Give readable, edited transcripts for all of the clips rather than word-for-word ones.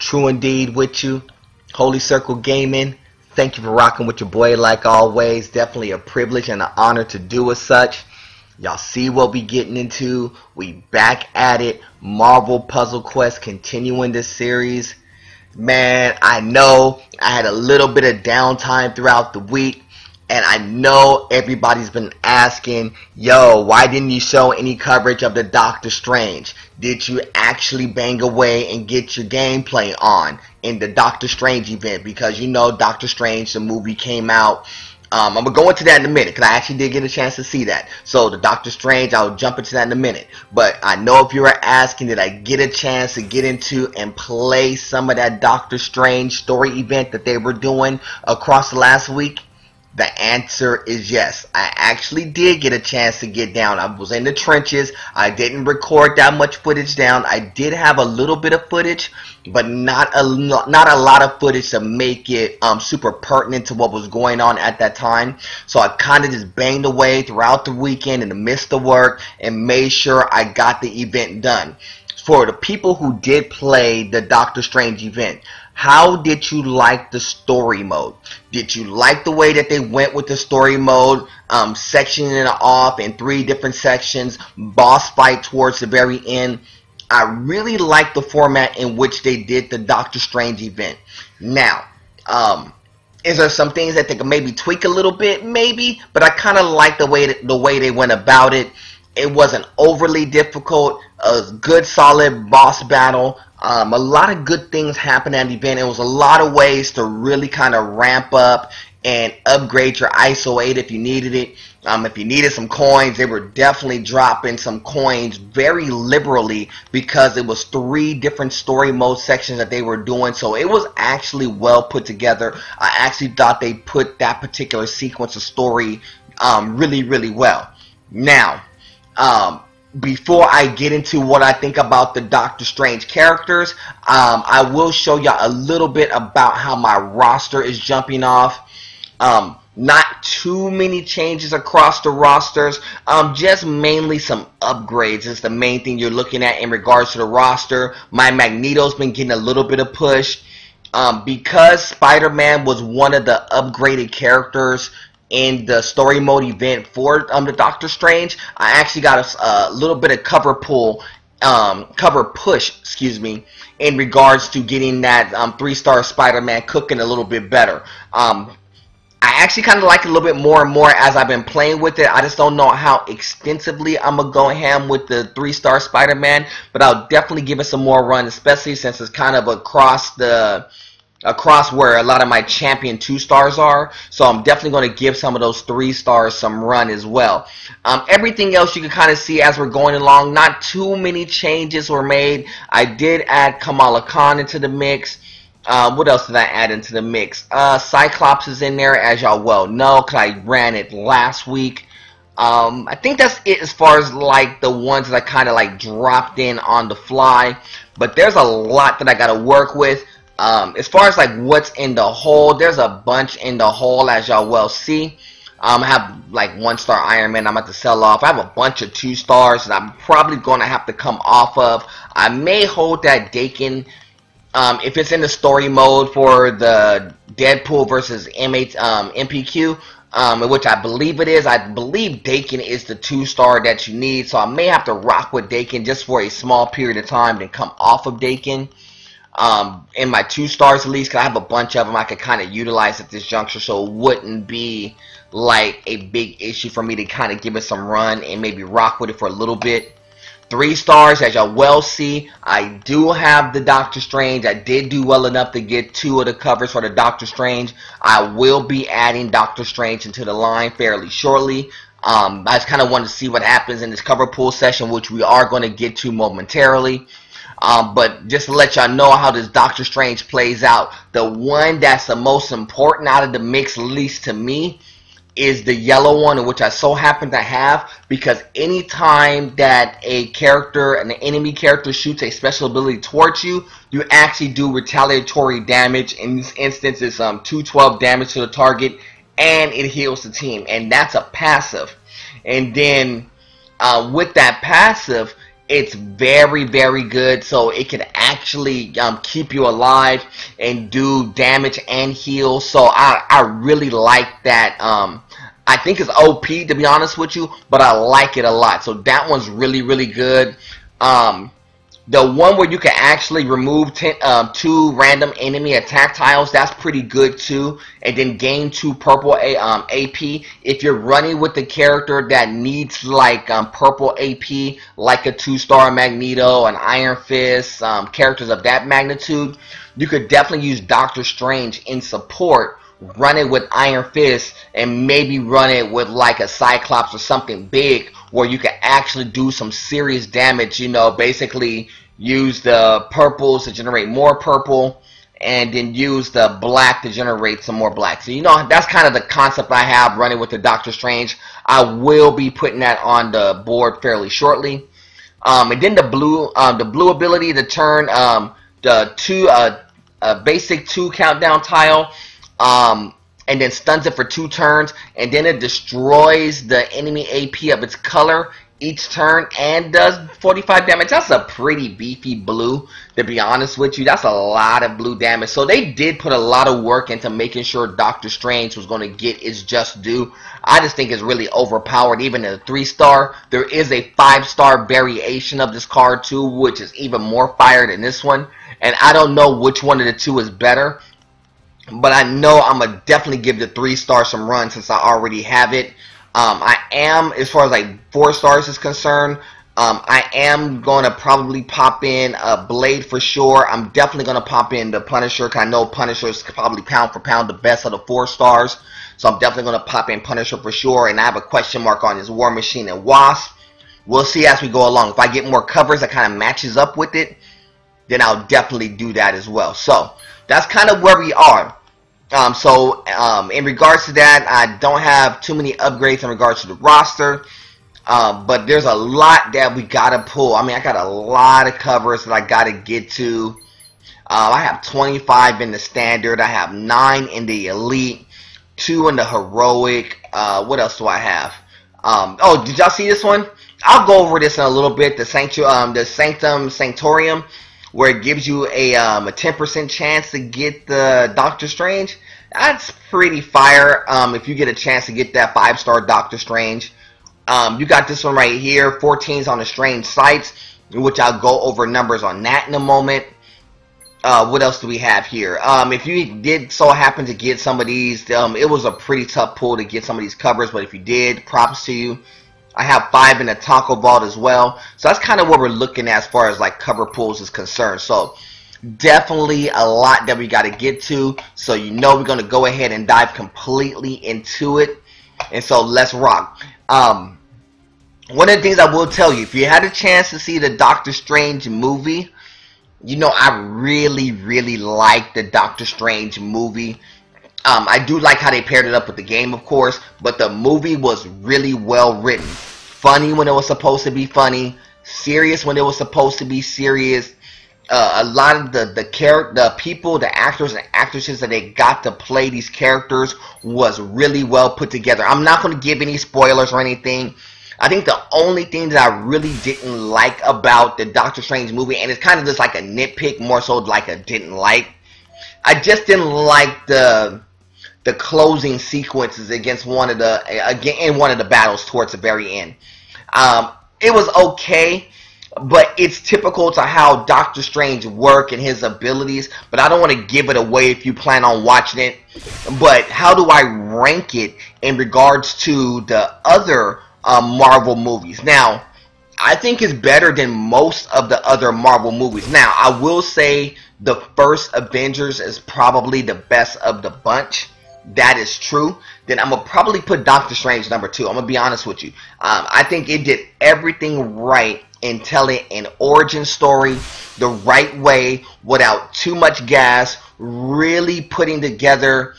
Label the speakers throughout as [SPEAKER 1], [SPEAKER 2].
[SPEAKER 1] True indeed with you. Holy Circle Gaming, thank you for rocking with your boy like always. Definitely a privilege and an honor to do as such. Y'all see what we getting into. We back at it. Marvel Puzzle Quest continuing this series. Man, I know I had a little bit of downtime throughout the week. And I know everybody's been asking, yo, why didn't you show any coverage of the Doctor Strange? Did you actually bang away and get your gameplay on in the Doctor Strange event? Because you know Doctor Strange, the movie came out. I'm going to go into that in a minute because I actually did get a chance to see that. So the Doctor Strange, I'll jump into that in a minute. But I know if you were asking, did I get a chance to get into and play some of that Doctor Strange story event that they were doing across the last week? The answer is yes. I actually did get a chance to get down. I was in the trenches. I didn't record that much footage down. I did have a little bit of footage, but not a lot of footage to make it super pertinent to what was going on at that time. So I kind of just banged away throughout the weekend in the midst of work and made sure I got the event done. For the people who did play the Doctor Strange event, how did you like the story mode? Did you like the way that they went with the story mode, sectioning it off in 3 different sections, boss fight towards the very end? I really like the format in which they did the Doctor Strange event. Now, is there some things that they could maybe tweak a little bit? Maybe, but I kind of like the way they went about it. It wasn't overly difficult. A good solid boss battle. A lot of good things happened at the event. It was a lot of ways to really kind of ramp up and upgrade your ISO 8 if you needed it. If you needed some coins, they were definitely dropping some coins very liberally because it was 3 different story mode sections that they were doing. So it was actually well put together. I actually thought they put that particular sequence of story really, really well. Now, before I get into what I think about the Doctor Strange characters, I will show y'all a little bit about how my roster is jumping off. Not too many changes across the rosters, just mainly some upgrades is the main thing you're looking at in regards to the roster. My Magneto's been getting a little bit of push. Because Spider-Man was one of the upgraded characters in the story mode event for the Doctor Strange, I actually got a little bit of cover push, excuse me, in regards to getting that 3-star Spider-Man cooking a little bit better. I actually kind of like it a little bit more and more as I've been playing with it. I just don't know how extensively I'm going to go ham with the 3-star Spider-Man, but I'll definitely give it some more run, especially since it's kind of across where a lot of my champion 2-stars are. So I'm definitely going to give some of those 3-stars some run as well. Everything else you can kind of see as we're going along. Not too many changes were made. I did add Kamala Khan into the mix. What else did I add into the mix? Cyclops is in there, as y'all well know, because I ran it last week. I think that's it as far as like the ones that I kind of like dropped in on the fly. But there's a lot that I got to work with. As far as like what's in the hole, there's a bunch in the hole, as y'all well see. I have like 1-star Iron Man I'm about to sell off. I have a bunch of 2-stars that I'm probably going to have to come off of. I may hold that Daken if it's in the story mode for the Deadpool versus MPQ, which I believe it is. I believe Daken is the 2-star that you need, so I may have to rock with Daken just for a small period of time, then come off of Daken. In my 2-stars at least, because I have a bunch of them I could kind of utilize at this juncture, so it wouldn't be like a big issue for me to kind of give it some run and maybe rock with it for a little bit. 3-stars, as y'all well see, I do have the Doctor Strange. I did do well enough to get 2 of the covers for the Doctor Strange. I will be adding Doctor Strange into the line fairly shortly. I just kind of wanted to see what happens in this cover pool session, which we are going to get to momentarily. But just to let y'all know how this Doctor Strange plays out, the one that's the most important out of the mix, at least to me, is the yellow one, which I so happen to have, because anytime that a character, an enemy character, shoots a special ability towards you, you actually do retaliatory damage. In this instance, it's 212 damage to the target, and it heals the team, and that's a passive. And then with that passive, It's very, very good. So it can actually keep you alive and do damage and heal. So I really like that. I think it's OP, to be honest with you, but I like it a lot. So that one's really, really good. The one where you can actually remove 2 random enemy attack tiles, that's pretty good too. And then gain 2 purple AP. If you're running with the character that needs like purple AP, like a 2-star Magneto, an Iron Fist, characters of that magnitude, you could definitely use Doctor Strange in support. Run it with Iron Fist and maybe run it with like a Cyclops or something big where you can actually do some serious damage. You know, basically use the purples to generate more purple and then use the black to generate some more black. So, you know, that's kind of the concept I have running with the Doctor Strange. I will be putting that on the board fairly shortly. And then the blue ability to turn the basic 2 countdown tile. And then stuns it for 2 turns, and then it destroys the enemy AP of its color each turn and does 45 damage. That's a pretty beefy blue, to be honest with you. That's a lot of blue damage. So they did put a lot of work into making sure Doctor Strange was going to get its just due. I just think it's really overpowered. Even in a 3-star, there is a 5-star variation of this card too, which is even more fire than this one. And I don't know which one of the 2 is better. But I know I'm going to definitely give the 3-star some run since I already have it. I am, as far as like 4 stars is concerned, I am going to probably pop in a Blade for sure. I'm definitely going to pop in the Punisher, because I know Punisher is probably pound for pound the best of the 4 stars. So I'm definitely going to pop in Punisher for sure. And I have a question mark on his War Machine and Wasp. We'll see as we go along. If I get more covers that kind of matches up with it, then I'll definitely do that as well. So that's kind of where we are. In regards to that, I don't have too many upgrades in regards to the roster. But there's a lot that we gotta pull. I mean, I got a lot of covers that I gotta get to. I have 25 in the standard. I have 9 in the elite, 2 in the heroic. What else do I have? Oh, did y'all see this one? I'll go over this in a little bit. The Sanctum Sanctorium, where it gives you a 10% chance to get the Doctor Strange. That's pretty fire if you get a chance to get that 5-star Doctor Strange. You got this one right here, 14s on the Strange Sights, which I'll go over numbers on that in a moment. What else do we have here? If you did so happen to get some of these, it was a pretty tough pull to get some of these covers, but if you did, props to you. I have 5 in the Taco Vault as well. So that's kind of what we're looking at as far as like cover pulls is concerned. So definitely a lot that we got to get to. So you know we're going to go ahead and dive completely into it. And so let's rock. One of the things I will tell you, if you had a chance to see the Doctor Strange movie, you know I really, really like the Doctor Strange movie. I do like how they paired it up with the game, of course, but the movie was really well written. Funny when it was supposed to be funny, serious when it was supposed to be serious. A lot of the people, the actors and actresses that they got to play these characters was really well put together. I'm not going to give any spoilers or anything. I think the only thing that I really didn't like about the Doctor Strange movie, and it's kind of just like a nitpick, more so like a didn't like, I just didn't like the closing sequences against one of the battles towards the very end. It was okay, but it's typical to how Doctor Strange work and his abilities, but I don't want to give it away if you plan on watching it. But how do I rank it in regards to the other Marvel movies? Now, I think it's better than most of the other Marvel movies. Now, I will say the first Avengers is probably the best of the bunch. That is true. Then I'm going to probably put Doctor Strange number 2. I'm going to be honest with you. I think it did everything right in telling an origin story the right way without too much gas, really putting together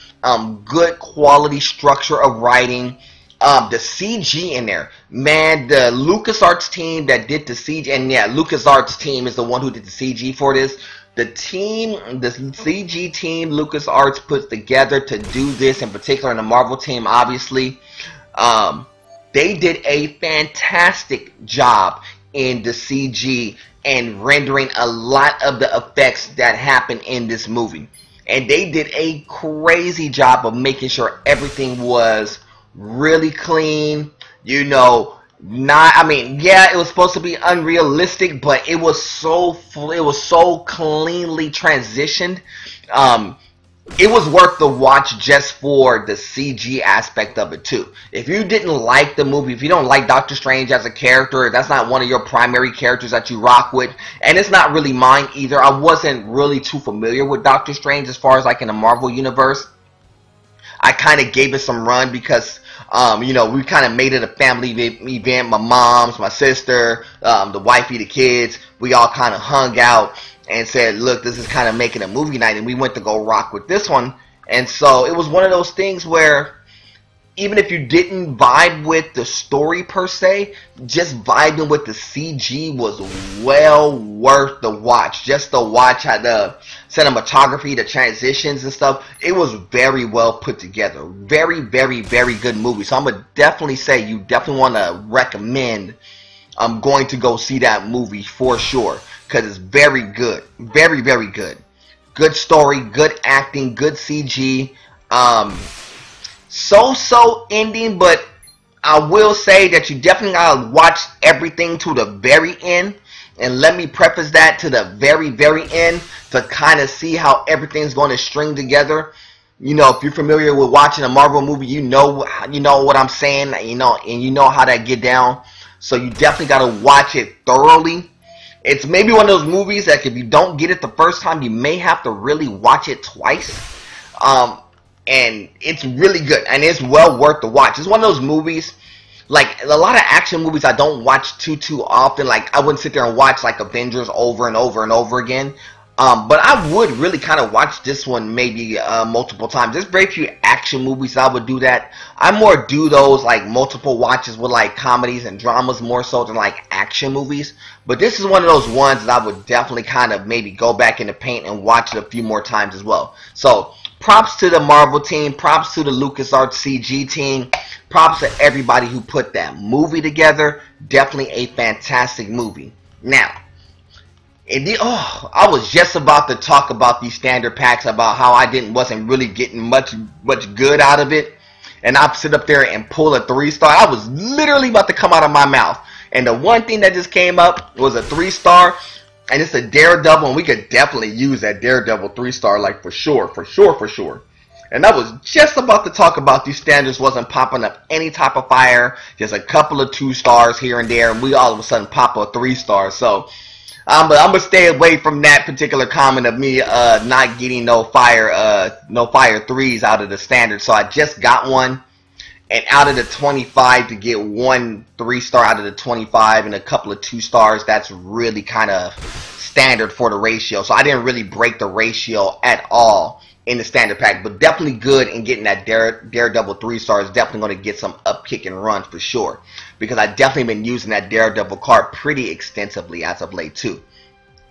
[SPEAKER 1] good quality structure of writing. The CG in there, man, the LucasArts team that did the CG, and yeah, LucasArts team is the one who did the CG for this. The CG team LucasArts put together to do this, in particular, and the Marvel team, obviously, they did a fantastic job in the CG and rendering a lot of the effects that happen in this movie. And they did a crazy job of making sure everything was really clean. You know, yeah, it was supposed to be unrealistic, but it was so cleanly transitioned. It was worth the watch just for the CG aspect of it too. If you didn't like the movie, if you don't like Doctor Strange as a character, if that's not one of your primary characters that you rock with, and it's not really mine either. I wasn't really too familiar with Doctor Strange as far as like in the Marvel universe. I kind of gave it some run because you know, we kind of made it a family event. My mom's, my sister, the wifey, the kids, we all kind of hung out and said, look, this is kind of making a movie night, and we went to go rock with this one. And so it was one of those things where even if you didn't vibe with the story per se, just vibing with the CG was well worth the watch. Just to watch how the cinematography, the transitions and stuff, it was very well put together. Very, very, very good movie. So I'm going to definitely say you definitely want to recommend going to go see that movie for sure. Because it's very good. Very, very good. Good story, good acting, good CG. So-so ending, but I will say that you definitely gotta watch everything to the very end. And let me preface that to the very, very end to kind of see how everything's going to string together. You know, if you're familiar with watching a Marvel movie, you know what I'm saying, and you know how that get down. So you definitely gotta watch it thoroughly. It's maybe one of those movies that if you don't get it the first time, you may have to really watch it twice. And it's really good, and it's well worth the watch. It's one of those movies, like a lot of action movies I don't watch too often. Like I wouldn't sit there and watch like Avengers over and over and over again. But I would really kind of watch this one maybe multiple times. There's very few action movies I would do that. I more do those like multiple watches with like comedies and dramas more so than like action movies. But this is one of those ones that I would definitely kind of maybe go back in the paint and watch it a few more times as well. So props to the Marvel team, props to the LucasArts CG team, props to everybody who put that movie together. Definitely a fantastic movie. Now, I was just about to talk about these standard packs, about how I wasn't really getting much good out of it, and I sit up there and pull a 3-star. I was literally about to come out of my mouth, and the one thing that just came up was a 3-star, and it's a Daredevil, and we could definitely use that Daredevil 3-star, like for sure. And I was just about to talk about these standards wasn't popping up any type of fire, just a couple of 2-stars here and there, and we all of a sudden pop a 3-star. So I'm gonna stay away from that particular comment of me not getting no fire 3s out of the standard. So I just got one, and out of the 25 to get one 3-star out of the 25 and a couple of 2-stars, that's really kind of standard for the ratio. So I didn't really break the ratio at all in the standard pack, but definitely good in getting that Daredevil 3-star is definitely going to get some upkick and run for sure, because I've definitely been using that Daredevil card pretty extensively as of late too.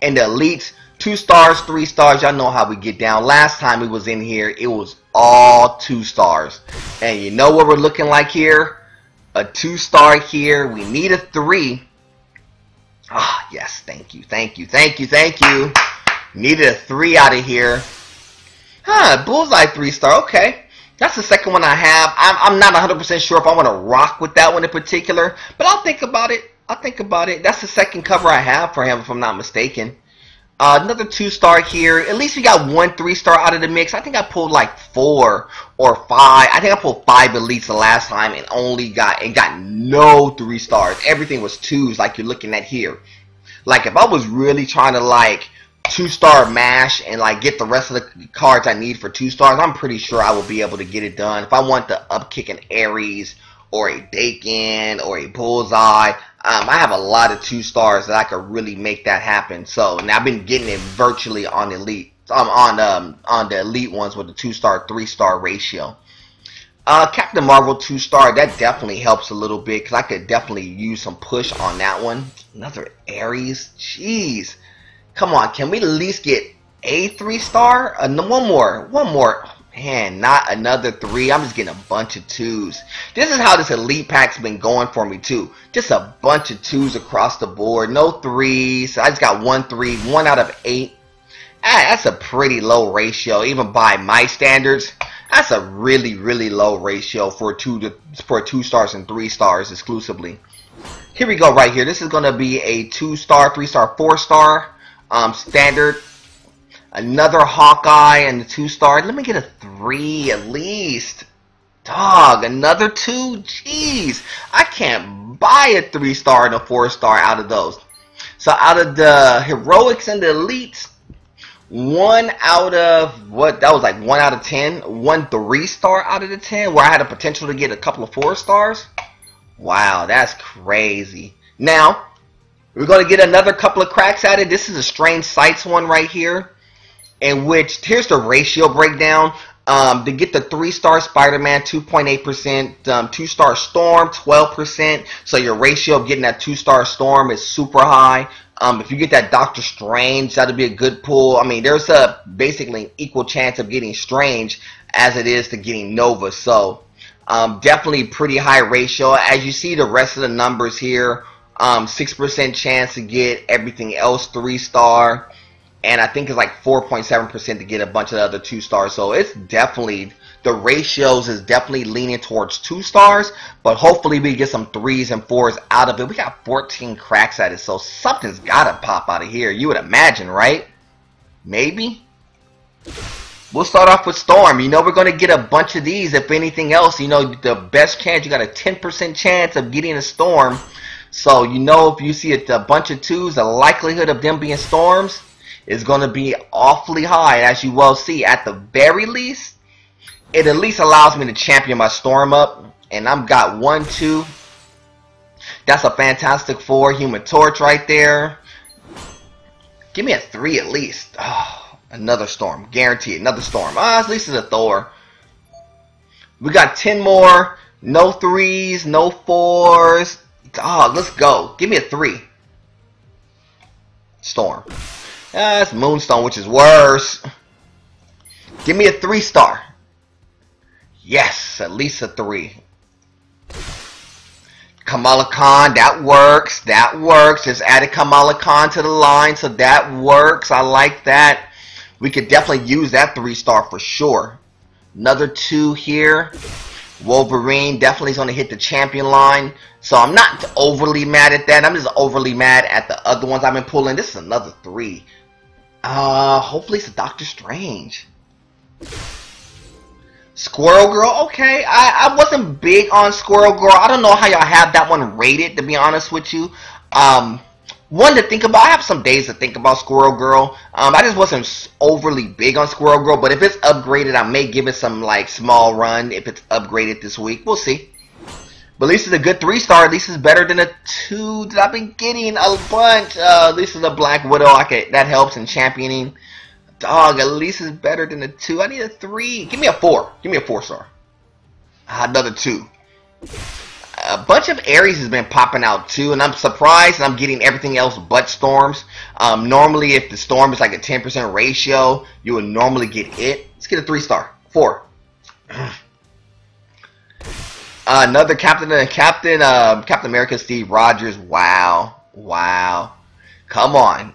[SPEAKER 1] And the Elites, 2-stars, 3-stars, y'all know how we get down. Last time it was in here, it was all 2-stars. And you know what we're looking like here? A 2-star here. We need a 3. Ah, yes, thank you. Needed a 3 out of here. Bullseye 3-star, okay. That's the second one I have. I'm not 100% sure if I want to rock with that one in particular, but I'll think about it. That's the second cover I have for him, if I'm not mistaken. Another 2-star here. At least we got one 3-star out of the mix. I think I pulled like 4 or 5. I think I pulled 5 Elites the last time and got no 3-stars. Everything was 2s like you're looking at here. Like if I was really trying to like 2-star mash and like get the rest of the cards I need for 2-stars, I'm pretty sure I will be able to get it done. If I want the upkick an Ares or a Dakin or a Bullseye, I have a lot of 2-stars that I could really make that happen. So, and I've been getting it virtually on Elite, on the Elite ones with the 2-star, 3-star ratio. Captain Marvel 2-star, that definitely helps a little bit because I could definitely use some push on that one. Another Ares, jeez. Come on, can we at least get a 3-star? One more. Man, not another 3. I'm just getting a bunch of 2s. This is how this elite pack's been going for me too. Just a bunch of 2s across the board. No 3s. I just got 1 3. 1 out of 8. That's a pretty low ratio, even by my standards. That's a really, really low ratio for 2 stars and 3 stars exclusively. Here we go right here. This is going to be a 2-star, 3-star, 4-star standard. Another Hawkeye and the 2-star. Let me get a 3 at least. Dog, another 2? Jeez. I can't buy a 3-star and a 4-star out of those. So out of the heroics and the elites, 1 out of, what, that was like 1 out of 10. 1 3-star out of the 10, where I had a potential to get a couple of 4-stars. Wow, that's crazy. Now, we're going to get another couple of cracks at it. This is a Strange Sights one right here. In which, here's the ratio breakdown. To get the 3-star Spider-Man, 2.8%, 2-star Storm, 12%. So your ratio of getting that 2-star Storm is super high. If you get that Doctor Strange, that'll be a good pull. I mean, there's a basically an equal chance of getting Strange as it is to getting Nova. So definitely pretty high ratio. As you see the rest of the numbers here, 6% chance to get everything else 3-star. And I think it's like 4.7% to get a bunch of the other 2-stars. So it's definitely, the ratios is definitely leaning towards 2 stars. But hopefully we get some 3s and 4s out of it. We got 14 cracks at it. So something's got to pop out of here. You would imagine, right? Maybe? We'll start off with Storm. You know we're going to get a bunch of these. If anything else, you know the best chance, you got a 10% chance of getting a Storm. So you know if you see a bunch of 2s, the likelihood of them being Storms is going to be awfully high. And as you well see, at the very least, it at least allows me to champion my Storm up. And I've got 1, 2. That's a Fantastic Four. Human Torch right there. Give me a 3 at least. Oh, another Storm. Guaranteed. Another Storm. At least it's a Thor. We got 10 more. No 3s. No 4s. Dog, let's go. Give me a 3. Storm. That's Moonstone, which is worse. Give me a 3-star. Yes, at least a 3. Kamala Khan, that works. That works. Just added Kamala Khan to the line, so that works. I like that. We could definitely use that 3-star for sure. Another 2 here. Wolverine definitely is going to hit the champion line. So I'm not overly mad at that. I'm just overly mad at the other ones I've been pulling. This is another 3. Hopefully it's a Doctor Strange. Squirrel Girl, okay. I wasn't big on Squirrel Girl. I don't know how y'all have that one rated, to be honest with you. One to think about. I have some days to think about Squirrel Girl. I just wasn't overly big on Squirrel Girl, but if it's upgraded, I may give it some like small run if it's upgraded this week. We'll see. But at least it's a good 3-star. At least it's better than a 2 that I've been getting a bunch. At least it's a Black Widow. That helps in championing. Dog, at least it's better than a 2. I need a 3. Give me a 4. Give me a 4-star. Another 2. A bunch of Aries has been popping out too, and I'm surprised I'm getting everything else but Storms. Normally, if the Storm is like a 10% ratio, you would normally get it. Let's get a 3-star. 4. Another Captain America, Steve Rogers. Wow, wow. Come on,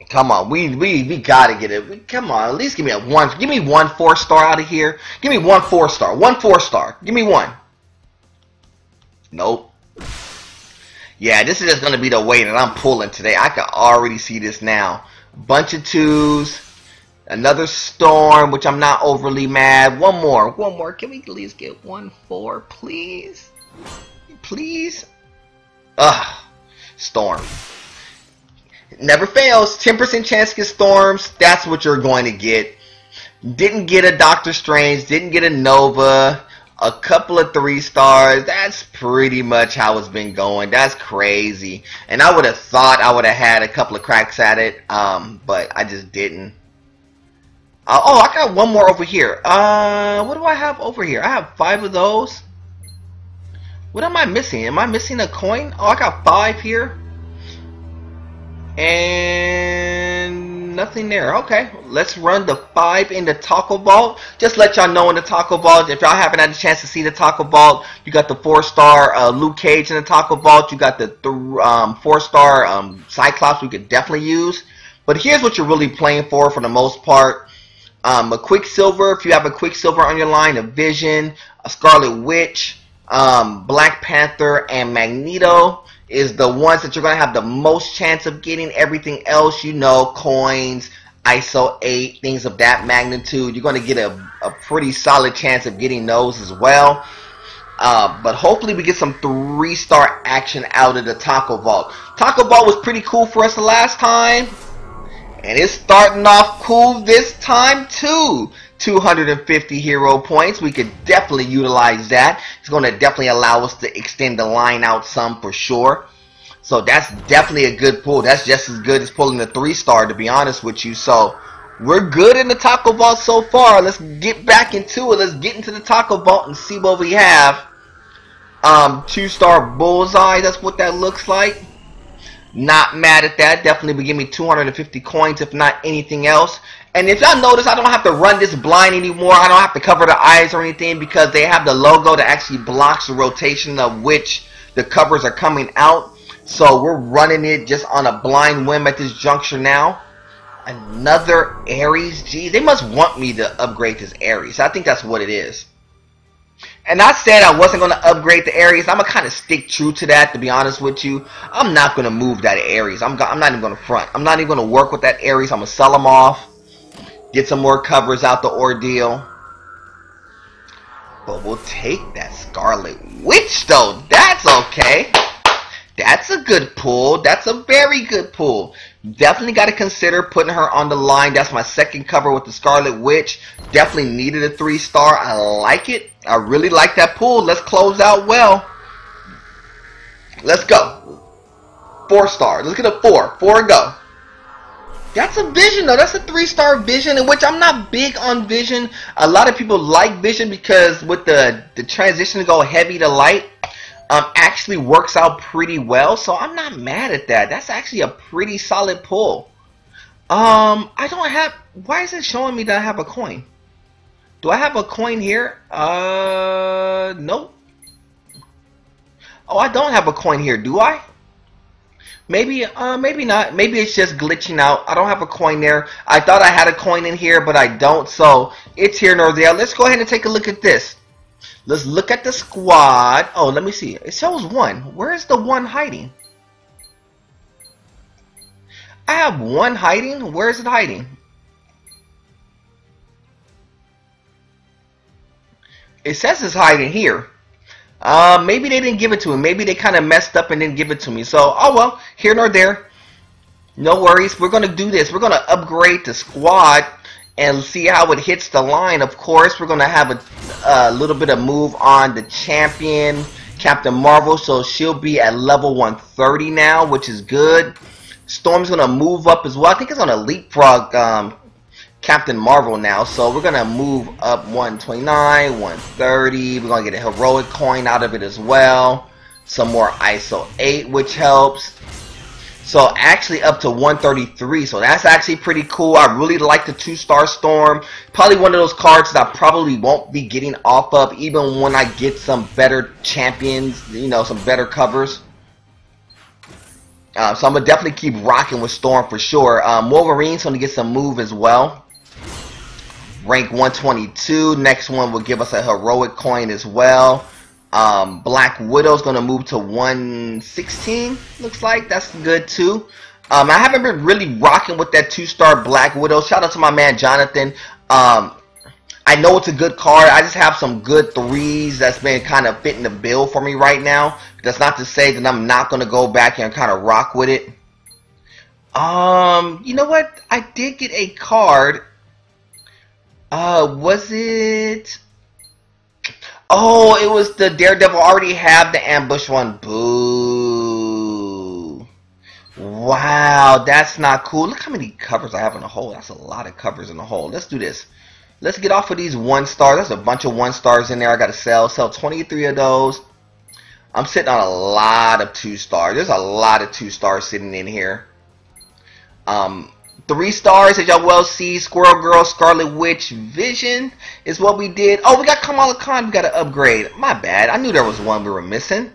[SPEAKER 1] come on. We gotta get it. Come on, at least give me a 1. Give me 1 4-star out of here. Give me 1 4-star. 1 4-star. Give me 1. Nope. Yeah, this is just gonna be the way that I'm pulling today. I can already see this now. Bunch of 2s. Another Storm, which I'm not overly mad. One more. Can we at least get 1 4, please? Please? Ugh. Storm. Never fails. 10% chance to get Storms. That's what you're going to get. Didn't get a Doctor Strange. Didn't get a Nova. A couple of 3-stars. That's pretty much how it's been going. That's crazy. And I would have thought I would have had a couple of cracks at it. But I just didn't. Oh, I got 1 more over here. What do I have over here? I have 5 of those. What am I missing? Am I missing a coin? Oh, I got 5 here. And Nothing there. Okay, let's run the 5 in the Taco Vault. Just let y'all know in the Taco Vault, if y'all haven't had a chance to see the Taco Vault, you got the 4-star Luke Cage in the Taco Vault. You got the 4-star Cyclops we could definitely use. But here's what you're really playing for the most part. A Quicksilver, if you have a Quicksilver on your line, a Vision, a Scarlet Witch, Black Panther, and Magneto is the ones that you're going to have the most chance of getting. Everything else, you know, coins, ISO 8, things of that magnitude, you're going to get a pretty solid chance of getting those as well. But hopefully we get some 3-star action out of the Taco Vault. Taco Vault was pretty cool for us the last time, and it's starting off cool this time too. 250 hero points. We could definitely utilize that. It's going to definitely allow us to extend the line out some for sure. So that's definitely a good pull. That's just as good as pulling a 3-star, to be honest with you. So we're good in the Taco Vault so far. Let's get back into it. Let's get into the Taco Vault and see what we have. 2-star Bullseye. That's what that looks like. Not mad at that. Definitely would give me 250 coins if not anything else. And if y'all notice, I don't have to run this blind anymore. I don't have to cover the eyes or anything because they have the logo that actually blocks the rotation of which the covers are coming out. So we're running it just on a blind whim at this juncture now. Another Ares. Geez, they must want me to upgrade this Ares. I think that's what it is. And I said I wasn't going to upgrade the Ares. I'm going to kind of stick true to that, to be honest with you. I'm not going to move that Ares. I'm not even going to front. I'm not even going to work with that Ares. I'm going to sell them off. Get some more covers out the ordeal. But we'll take that Scarlet Witch, though. That's okay. That's a good pull. That's a very good pull. Definitely got to consider putting her on the line. That's my second cover with the Scarlet Witch. Definitely needed a 3-star. I like it. I really like that pull. Let's close out well. Let's go. 4-star. Let's get a 4. 4 and go. That's a Vision, though. That's a 3-star Vision, in which I'm not big on Vision. A lot of people like Vision because with the transition to go heavy to light, actually works out pretty well. So I'm not mad at that. That's actually a pretty solid pull. I don't have... Why is it showing me that I have a coin? Do I have a coin here? Nope. Oh, I don't have a coin here, do I? Maybe, maybe not. Maybe it's just glitching out. I don't have a coin there. I thought I had a coin in here, but I don't. So it's here nor there. Let's go ahead and take a look at this. Let's look at the squad. Oh, let me see. It shows 1. Where is the 1 hiding? I have 1 hiding. Where is it hiding? It says it's hiding here. Maybe they didn't give it to me. Maybe they kind of messed up and didn't give it to me. So, oh well, here nor there. No worries. We're going to do this. We're going to upgrade the squad and see how it hits the line. Of course, we're going to have a little bit of move on the champion, Captain Marvel. So she'll be at level 130 now, which is good. Storm's going to move up as well. I think it's going to leapfrog Captain Marvel now. So we're going to move up 129, 130. We're going to get a heroic coin out of it as well. Some more ISO 8, which helps. So actually up to 133. So that's actually pretty cool. I really like the 2-star Storm. Probably one of those cards that I probably won't be getting off of even when I get some better champions, you know, some better covers. So I'm going to definitely keep rocking with Storm for sure. Wolverine's going to get some move as well. Rank 122. Next one will give us a heroic coin as well. Black Widow's going to move to 116. Looks like that's good too. I haven't been really rocking with that 2-star Black Widow. Shout out to my man Jonathan. I know it's a good card. I just have some good 3s that's been kind of fitting the bill for me right now. That's not to say that I'm not going to go back and kind of rock with it. You know what? I did get a card. Was it... Oh, it was the Daredevil. I already have the ambush one. Boo. Wow, that's not cool. Look how many covers I have in a hole. That's a lot of covers in a hole. Let's do this. Let's get off of these 1-stars. There's a bunch of 1-stars in there I got to sell. Sell 23 of those. I'm sitting on a lot of 2-stars. There's a lot of 2-stars sitting in here. 3 stars, as y'all well see. Squirrel Girl, Scarlet Witch, Vision is what we did. Oh, we got Kamala Khan. We got to upgrade. My bad. I knew there was one we were missing.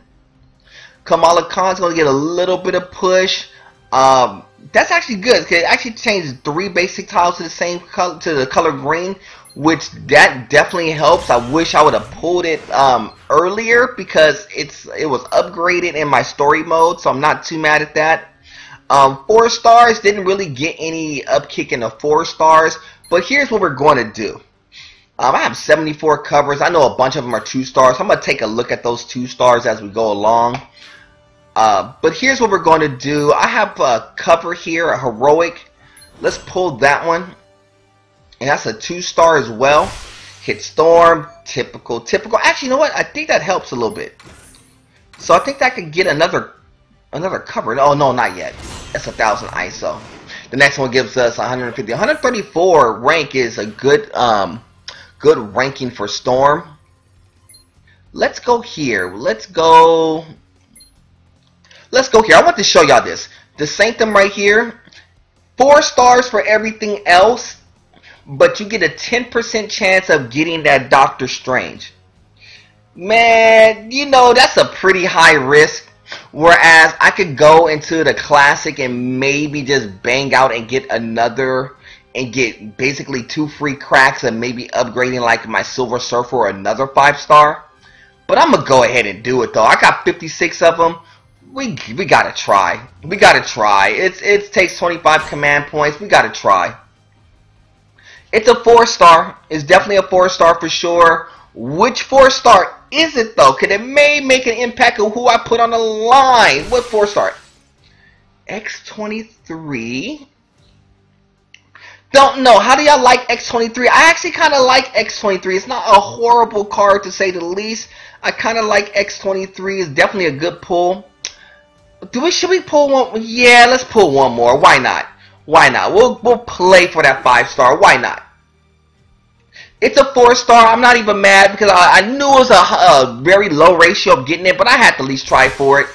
[SPEAKER 1] Kamala Khan's going to get a little bit of push. That's actually good, because it actually changed 3 basic tiles to the same color, to the color green, which that definitely helps. I wish I would have pulled it earlier, because it was upgraded in my story mode, so I'm not too mad at that. 4 stars, didn't really get any upkick in the 4 stars, but here's what we're going to do. I have 74 covers. I know a bunch of them are 2 stars. I'm going to take a look at those 2 stars as we go along. But here's what we're going to do. I have a cover here, a heroic. Let's pull that one. And that's a 2 star as well. Hit Storm, typical. Actually, you know what? I think that helps a little bit. So I think that could get another cover. Oh, no, not yet. That's 1000 ISO. The next one gives us 150. 134 rank is a good ranking for Storm. Let's go here. Let's go here. I want to show y'all this. The Sanctum right here. 4 stars for everything else, but you get a 10% chance of getting that Doctor Strange. Man, you know, that's a pretty high risk. Whereas I could go into the classic and maybe just bang out and get another, and get basically 2 free cracks and maybe upgrading like my Silver Surfer or another 5 star. But I'm going to go ahead and do it though. I got 56 of them. We gotta try. We gotta try. It takes 25 command points. We gotta try. It's a 4 star. It's definitely a 4 star for sure. Which 4 star is it though? Cause it may make an impact of who I put on the line. What 4 star? X-23. Don't know. How do y'all like X-23? I actually kind of like X-23. It's not a horrible card to say the least. I kind of like X-23. It's definitely a good pull. Should we pull one? Yeah, let's pull one more. Why not? Why not? We'll play for that 5 star. Why not? It's a 4 star. I'm not even mad, because I knew it was a very low ratio of getting it, but I had to at least try for it.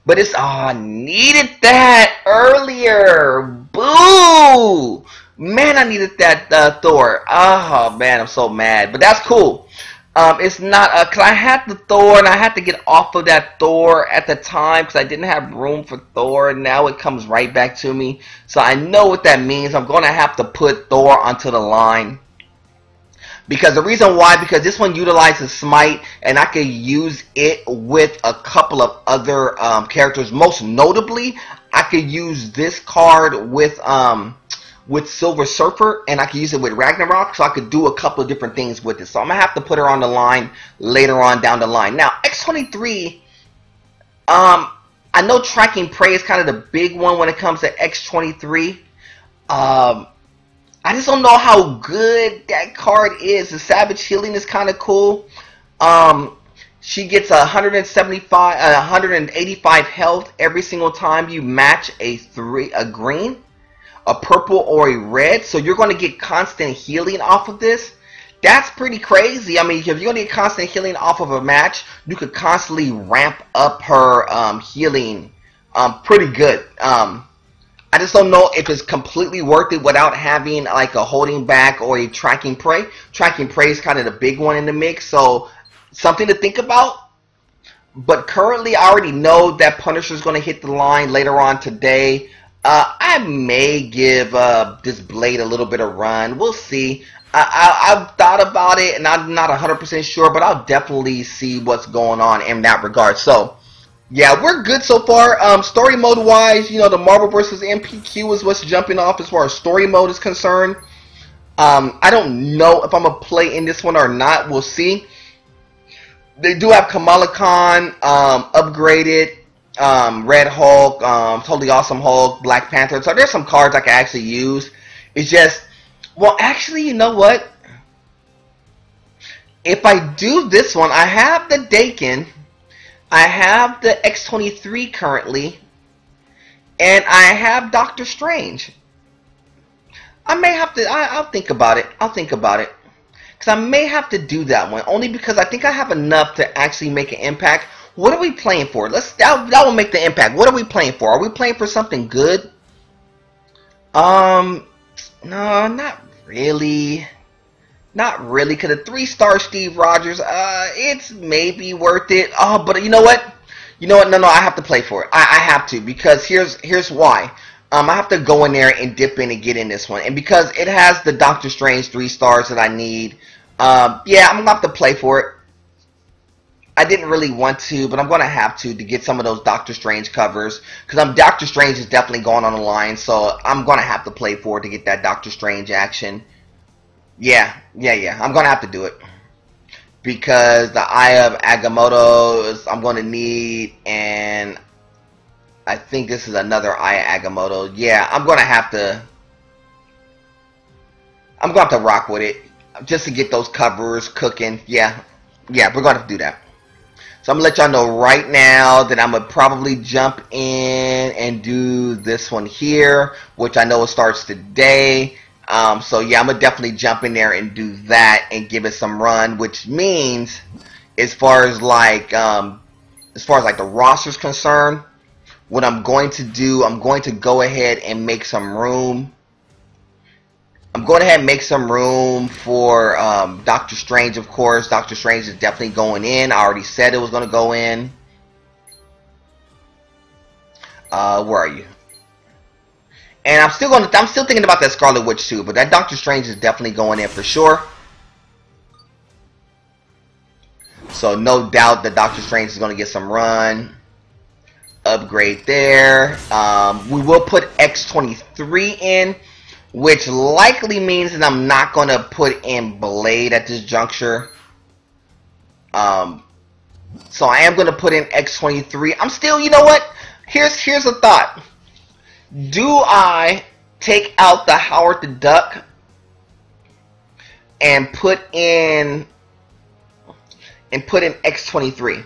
[SPEAKER 1] But I needed that earlier. Boo! Man, I needed that Thor. Oh man, I'm so mad. But that's cool. It's not because I had the Thor and I had to get off of that Thor at the time because I didn't have room for Thor, and now it comes right back to me. So I know what that means. I'm going to have to put Thor onto the line. Because the reason why, because this one utilizes Smite, and I could use it with a couple of other characters. Most notably, I could use this card with Silver Surfer, and I could use it with Ragnarok, so I could do a couple of different things with it. So I'm going to have to put her on the line later on down the line. Now, X-23, I know Tracking Prey is kind of the big one when it comes to X-23. I just don't know how good that card is. The Savage Healing is kind of cool. She gets 185 health every single time you match a green, a purple, or a red. So you're going to get constant healing off of this. That's pretty crazy. I mean, if you're going to get constant healing off of a match, you could constantly ramp up her healing pretty good. I just don't know if it's completely worth it without having like a Holding Back or a Tracking Prey. Tracking Prey is kind of the big one in the mix, so something to think about. But currently, I already know that Punisher is going to hit the line later on today. I may give this Blade a little bit of run. We'll see. I've thought about it, and I'm not 100% sure, but I'll definitely see what's going on in that regard. So, yeah, we're good so far. Story mode wise, you know, the Marvel vs. MPQ is what's jumping off as far as story mode is concerned. I don't know if I'm going to play in this one or not. We'll see. They do have Kamala Khan upgraded, Red Hulk, Totally Awesome Hulk, Black Panther. So there's some cards I can actually use. It's just, well, actually, you know what? If I do this one, I have the Daken. I have the X-23 currently, and I have Doctor Strange. I may have to, I'll think about it. I'll think about it. Because I may have to do that one, only because I think I have enough to actually make an impact. What are we playing for? That will make the impact. What are we playing for? Are we playing for something good? No, not really. Not really, because a 3-star Steve Rogers, it's maybe worth it. Oh, but you know what? You know what? No, I have to play for it. I have to, because here's why. I have to go in there and dip in and get in this one. And because it has the Doctor Strange 3 stars that I need, yeah, I'm going to have to play for it. I didn't really want to, but I'm going to have to get some of those Doctor Strange covers. Because Doctor Strange is definitely going on the line, so I'm going to have to play for it to get that Doctor Strange action. Yeah. I'm going to have to do it. Because the Eye of Agamotto I'm going to need, and I think this is another Eye of Agamotto. Yeah, I'm going to have to rock with it just to get those covers cooking. Yeah, we're going to have to do that. So I'm going to let y'all know right now that I'm going to probably jump in and do this one here, which I know it starts today. So yeah, I'm going to definitely jump in there and do that and give it some run, which means as far as like the roster's concerned, what I'm going to do, I'm going to go ahead and make some room. I'm going ahead and make some room for Doctor Strange, of course. Doctor Strange is definitely going in. I already said it was going to go in. Where are you? And I'm still thinking about that Scarlet Witch too, but that Doctor Strange is definitely going in for sure. So no doubt that Doctor Strange is going to get some run. Upgrade there. We will put X-23 in, which likely means that I'm not going to put in Blade at this juncture. So I am going to put in X-23. I'm still, you know what? Here's a thought. Do I take out the Howard the Duck and put in X-23?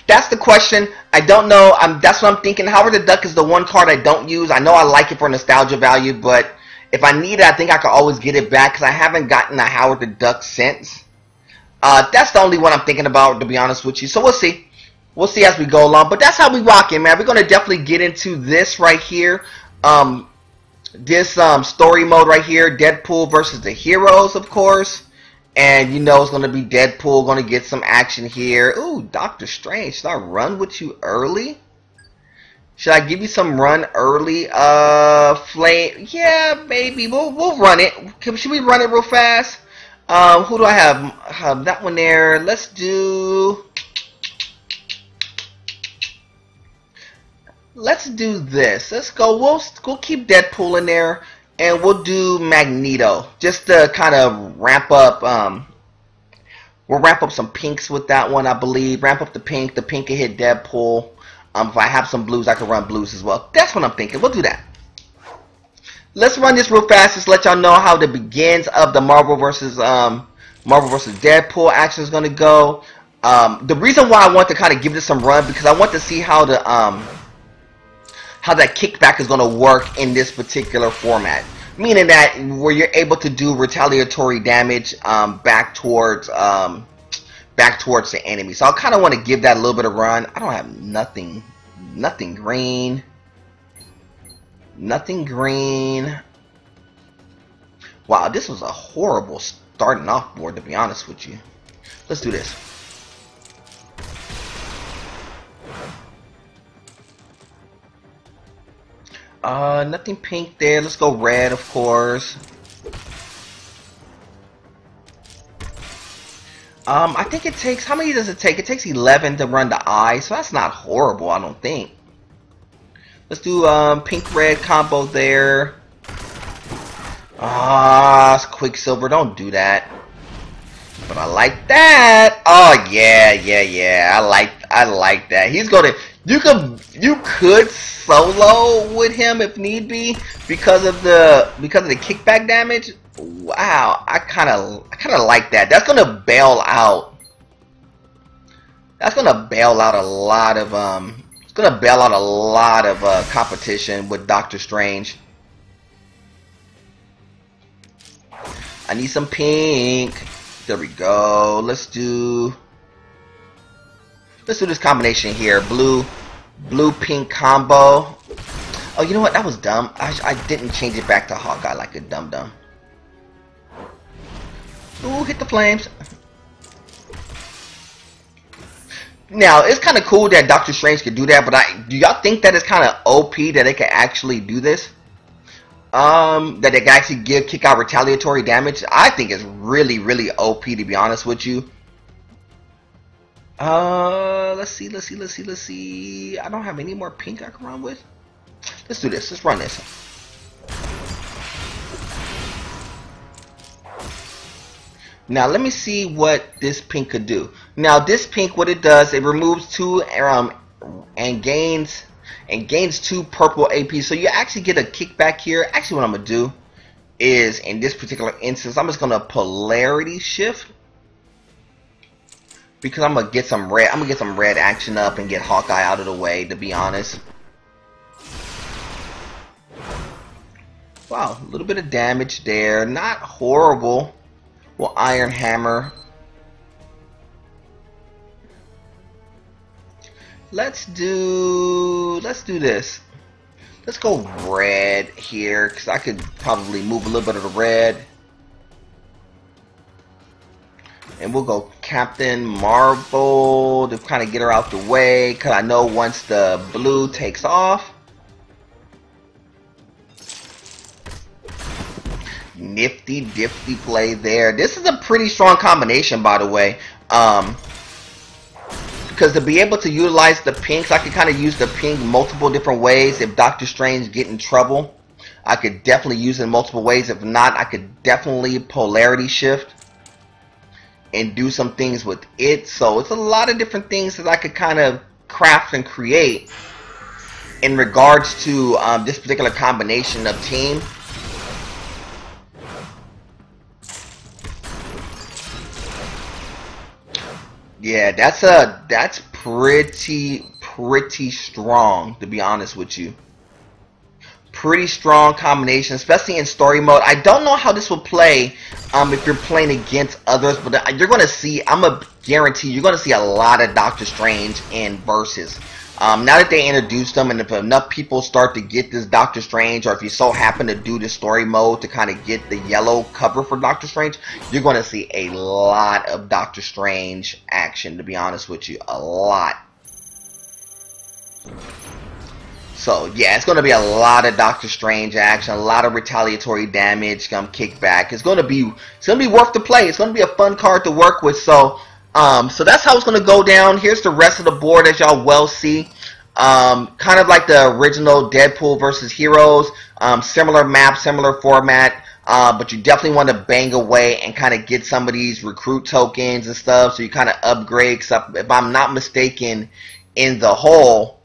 [SPEAKER 1] That's the question. I don't know. That's what I'm thinking. Howard the Duck is the one card I don't use. I know I like it for nostalgia value, but if I need it, I think I can always get it back because I haven't gotten a Howard the Duck since. That's the only one I'm thinking about, to be honest with you. So we'll see. We'll see as we go along. But that's how we rock it, man. We're going to definitely get into this right here. This story mode right here. Deadpool versus the heroes, of course. And you know it's going to be Deadpool going to get some action here. Ooh, Doctor Strange. Should I run with you early? Should I give you some run early? Flame. Yeah, maybe. We'll run it. Should we run it real fast? Who do I have? That one there. Let's do this. Let's go. We'll keep Deadpool in there, and we'll do Magneto just to kind of ramp up. We'll ramp up some pinks with that one, I believe. Ramp up the pink. The pink can hit Deadpool. If I have some blues, I can run blues as well. That's what I'm thinking. We'll do that. Let's run this real fast. Just let y'all know how the begins of the Marvel versus Deadpool action is going to go. The reason why I want to kind of give this some run because I want to see how the how that kickback is going to work in this particular format. Meaning that where you're able to do retaliatory damage back towards the enemy. So I kind of want to give that a little bit of run. I don't have nothing green. Nothing green. Wow, this was a horrible starting off board, to be honest with you. Let's do this. Nothing pink there. Let's go red, of course. I think it takes, how many does it take? It takes 11 to run the eye, so that's not horrible, I don't think. Let's do pink-red combo there. It's Quicksilver, don't do that. But I like that. Oh yeah. I like that. He's gonna, you could solo with him if need be because of the kickback damage. Wow, I kind of like that. That's gonna bail out. That's gonna bail out a lot of It's gonna bail out a lot of competition with Doctor Strange. I need some pink. There we go. Let's do this combination here. Blue pink combo. Oh, you know what? That was dumb. I didn't change it back to Hawkeye like a dum-dum. Ooh, hit the flames. Now, it's kind of cool that Doctor Strange could do that, but do y'all think that it's kind of OP that they can actually do this? That they can actually kick out retaliatory damage? I think it's really, really OP, to be honest with you. Let's see. I don't have any more pink I can run with. Let's do this. Let's run this. Now let me see what this pink could do. Now this pink, what it does, it removes 2 and gains 2 purple AP. So you actually get a kickback here. Actually, what I'm gonna do is, in this particular instance, I'm just gonna polarity shift, because I'm gonna get some red. I'm gonna get some red action up and get Hawkeye out of the way, to be honest. Wow, a little bit of damage there. Not horrible. Well, Iron Hammer. Let's do this. Let's go red here, because I could probably move a little bit of the red. And we'll go Captain Marvel to kind of get her out the way, because I know once the blue takes off. Nifty difty play there. This is a pretty strong combination, by the way. Because to be able to utilize the pinks, I could kind of use the pink multiple different ways. If Doctor Strange get in trouble, I could definitely use it in multiple ways. If not, I could definitely polarity shift and do some things with it. So it's a lot of different things that I could kind of craft and create in regards to this particular combination of team. Yeah, that's pretty strong, to be honest with you. Pretty strong combination, especially in story mode. I don't know how this will play if you're playing against others, but you're gonna see. I'm a guarantee you're gonna see a lot of Doctor Strange in versus. Now that they introduced them, and if enough people start to get this Doctor Strange, or if you so happen to do the story mode to kind of get the yellow cover for Doctor Strange, you're going to see a lot of Doctor Strange action, to be honest with you. A lot. So, yeah, it's going to be a lot of Doctor Strange action, a lot of retaliatory damage, kickback. It's going to be worth the play. It's going to be a fun card to work with, so that's how it's going to go down. Here's the rest of the board, as y'all well see. Kind of like the original Deadpool versus Heroes. Similar map, similar format. But you definitely want to bang away and kind of get some of these recruit tokens and stuff. So you kind of upgrade. If I'm not mistaken, in the whole,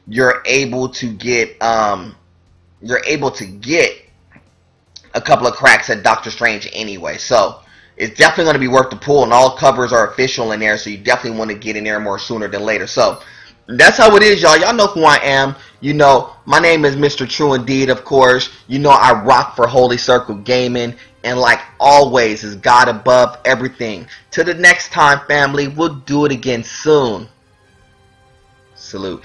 [SPEAKER 1] you're able to get a couple of cracks at Doctor Strange anyway. So it's definitely going to be worth the pull, and all covers are official in there, so you definitely want to get in there more sooner than later. So that's how it is, y'all. Y'all know who I am. You know, my name is Mr. True Indeed, of course. You know I rock for Holy Circle Gaming, and like always, is God above everything. Till the next time, family, we'll do it again soon. Salute.